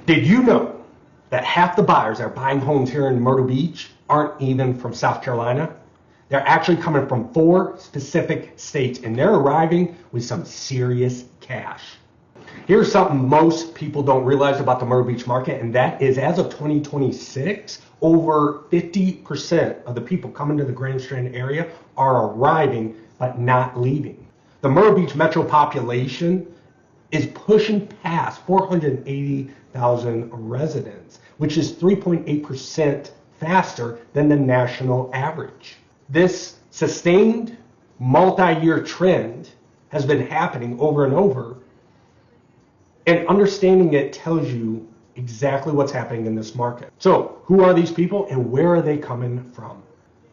Did you know that half the buyers that are buying homes here in Myrtle Beach aren't even from South Carolina? They're actually coming from 4 specific states, and they're arriving with some serious cash. Here's something most people don't realize about the Myrtle Beach market, and that is as of 2026, over 50% of the people coming to the Grand Strand area are arriving but not leaving. The Myrtle Beach metro population is pushing past 480,000 residents, which is 3.8% faster than the national average. This sustained multi-year trend has been happening over and over, and understanding it tells you exactly what's happening in this market. So who are these people and where are they coming from?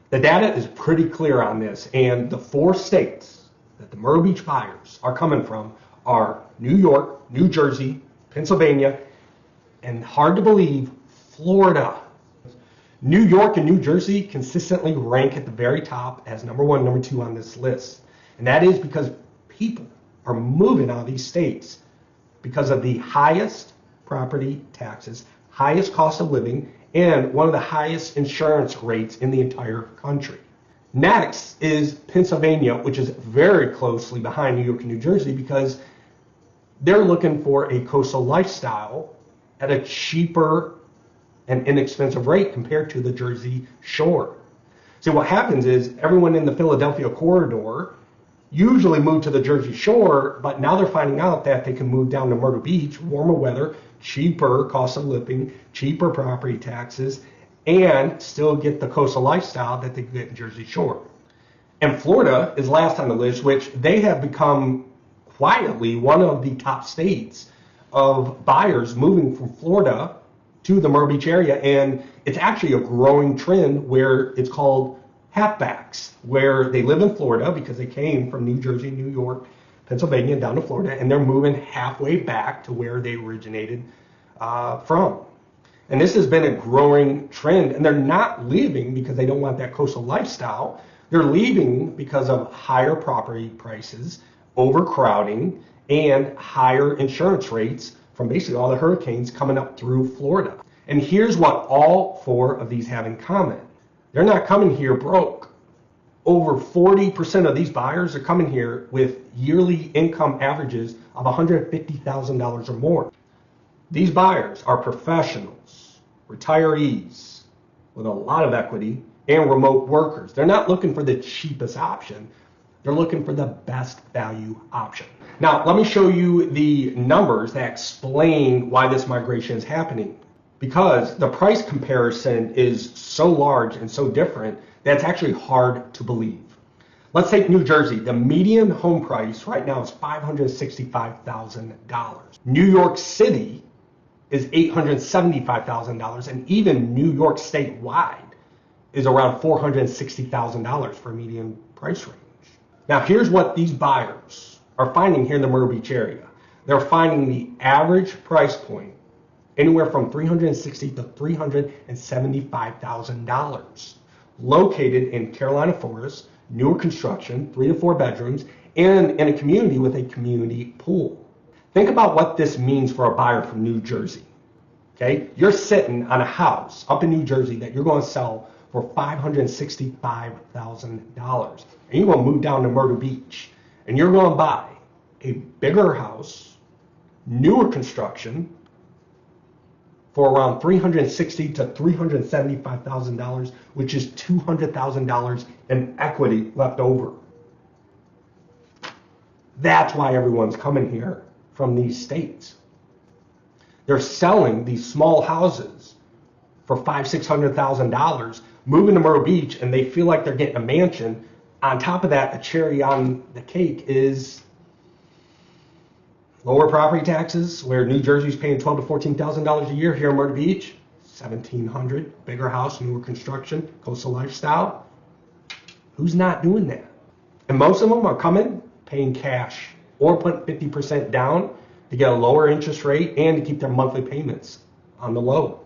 The data is pretty clear on this, and the 4 states that the Myrtle Beach buyers are coming from are New York, New Jersey, Pennsylvania, and hard to believe, Florida. New York and New Jersey consistently rank at the very top as number 1, number 2 on this list. And that is because people are moving out of these states because of the highest property taxes, highest cost of living, and one of the highest insurance rates in the entire country. Next is Pennsylvania, which is very closely behind New York and New Jersey because they're looking for a coastal lifestyle at a cheaper and inexpensive rate compared to the Jersey Shore. So what happens is everyone in the Philadelphia corridor usually move to the Jersey Shore, but now they're finding out that they can move down to Myrtle Beach, warmer weather, cheaper cost of living, cheaper property taxes, and still get the coastal lifestyle that they get in Jersey Shore. And Florida is last on the list, which they have become quietly one of the top states of buyers moving from Florida to the Myrtle Beach area. And it's actually a growing trend where it's called halfbacks, where they live in Florida because they came from New Jersey, New York, Pennsylvania, down to Florida, and they're moving halfway back to where they originated from. And this has been a growing trend, and they're not leaving because they don't want that coastal lifestyle. They're leaving because of higher property prices, overcrowding, and higher insurance rates from basically all the hurricanes coming up through Florida. And here's what all 4 of these have in common. They're not coming here broke. Over 40% of these buyers are coming here with yearly income averages of $150,000 or more. These buyers are professionals, retirees with a lot of equity, and remote workers. They're not looking for the cheapest option. They're looking for the best value option. Now, let me show you the numbers that explain why this migration is happening, because the price comparison is so large and so different that it's actually hard to believe. Let's take New Jersey. The median home price right now is $565,000. New York City is $875,000, and even New York statewide is around $460,000 for a median price range. Now, here's what these buyers are finding here in the Myrtle Beach area. They're finding the average price point anywhere from $360,000 to $375,000, located in Carolina Forest, newer construction, 3 to 4 bedrooms, and in a community with a community pool. Think about what this means for a buyer from New Jersey. Okay, you're sitting on a house up in New Jersey that you're going to sell for $565,000, and you're going to move down to Myrtle Beach, and you're going to buy a bigger house, newer construction, for around $360,000 to $375,000, which is $200,000 in equity left over. That's why everyone's coming here from these states. They're selling these small houses for $500,000, $600,000, moving to Myrtle Beach, and they feel like they're getting a mansion. On top of that, the cherry on the cake is lower property taxes, where New Jersey's paying $12,000 to $14,000 a year. Here in Myrtle Beach, $1,700, bigger house, newer construction, coastal lifestyle. Who's not doing that? And most of them are coming, paying cash, or putting 50% down to get a lower interest rate and to keep their monthly payments on the low.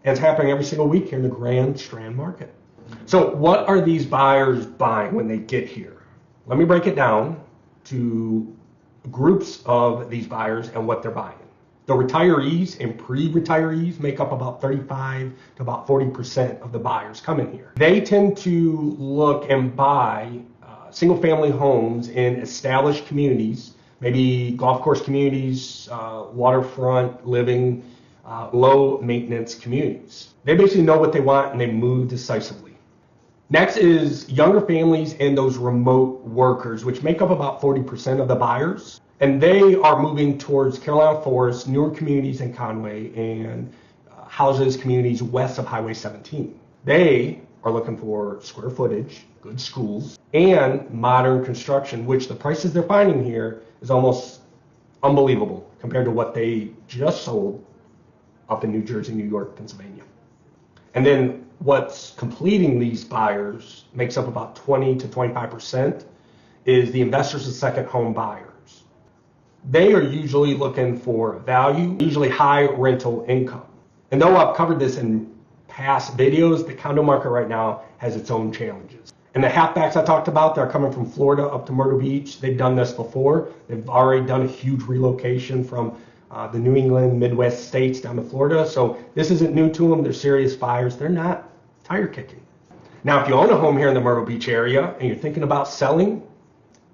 And it's happening every single week here in the Grand Strand market. So what are these buyers buying when they get here? Let me break it down to groups of these buyers and what they're buying. The retirees and pre-retirees make up about 35 to about 40% of the buyers coming here. They tend to look and buy single-family homes in established communities, maybe golf course communities, waterfront living, low-maintenance communities. They basically know what they want and they move decisively. Next is younger families and those remote workers, which make up about 40% of the buyers. And they are moving towards Carolina Forest, newer communities in Conway, and houses, communities west of Highway 17. They are looking for square footage, good schools, and modern construction, which the prices they're finding here is almost unbelievable compared to what they just sold up in New Jersey, New York, Pennsylvania. And then what's completing these buyers makes up about 20 to 25% is the investors and second home buyers. They are usually looking for value, usually high rental income. And though I've covered this in past videos, the condo market right now has its own challenges. And the halfbacks I talked about, they're coming from Florida up to Myrtle Beach. They've done this before. They've already done a huge relocation from the New England, Midwest states down to Florida. So this isn't new to them. They're serious buyers. They're not tire kicking. Now, if you own a home here in the Myrtle Beach area and you're thinking about selling,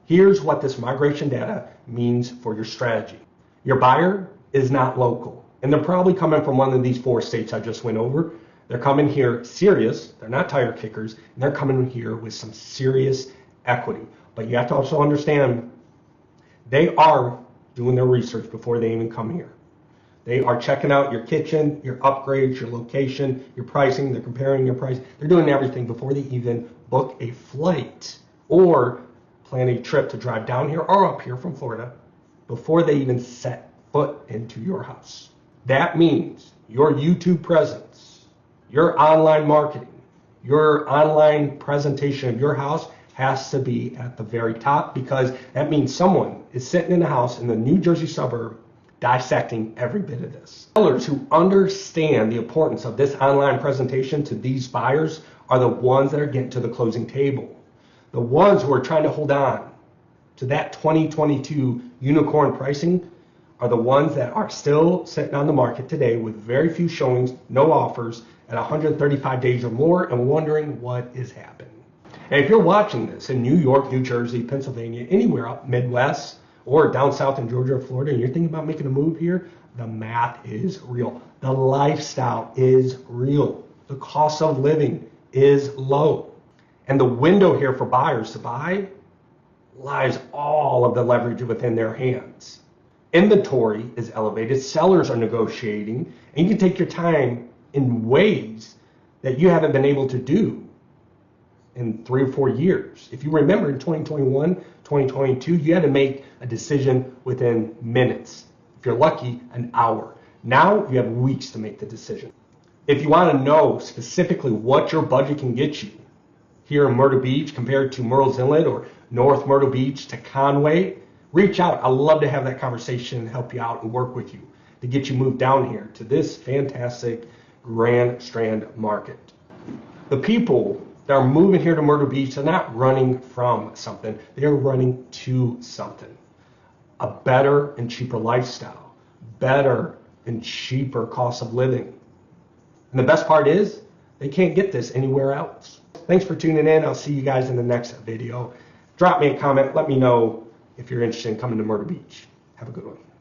here's what this migration data means for your strategy. Your buyer is not local, and they're probably coming from one of these 4 states I just went over. They're coming here serious, they're not tire kickers, and they're coming here with some serious equity. But you have to also understand, they are doing their research before they even come here. They are checking out your kitchen, your upgrades, your location, your pricing, they're comparing your price. They're doing everything before they even book a flight or plan a trip to drive down here or up here from Florida before they even set foot into your house. That means your YouTube presence, your online marketing, your online presentation of your house has to be at the very top, because that means someone is sitting in a house in the New Jersey suburb dissecting every bit of this. Sellers who understand the importance of this online presentation to these buyers are the ones that are getting to the closing table. The ones who are trying to hold on to that 2022 unicorn pricing are the ones that are still sitting on the market today with very few showings, no offers, at 135 days or more, and wondering what is happening. And if you're watching this in New York, New Jersey, Pennsylvania, anywhere up Midwest, or down south in Georgia or Florida, and you're thinking about making a move here, the math is real. The lifestyle is real. The cost of living is low. And the window here for buyers to buy lies all of the leverage within their hands. Inventory is elevated, sellers are negotiating, and you can take your time in ways that you haven't been able to do in 3 or 4 years. If you remember in 2021, 2022, you had to make a decision within minutes. If you're lucky, an hour. Now you have weeks to make the decision. If you want to know specifically what your budget can get you here in Myrtle Beach compared to Murrells Inlet or North Myrtle Beach to Conway, reach out. I'd love to have that conversation and help you out and work with you to get you moved down here to this fantastic Grand Strand market. The people that are moving here to Myrtle Beach, they're not running from something, they're running to something. A better and cheaper lifestyle, better and cheaper cost of living. And the best part is, they can't get this anywhere else. Thanks for tuning in. I'll see you guys in the next video. Drop me a comment. Let me know if you're interested in coming to Myrtle Beach. Have a good one.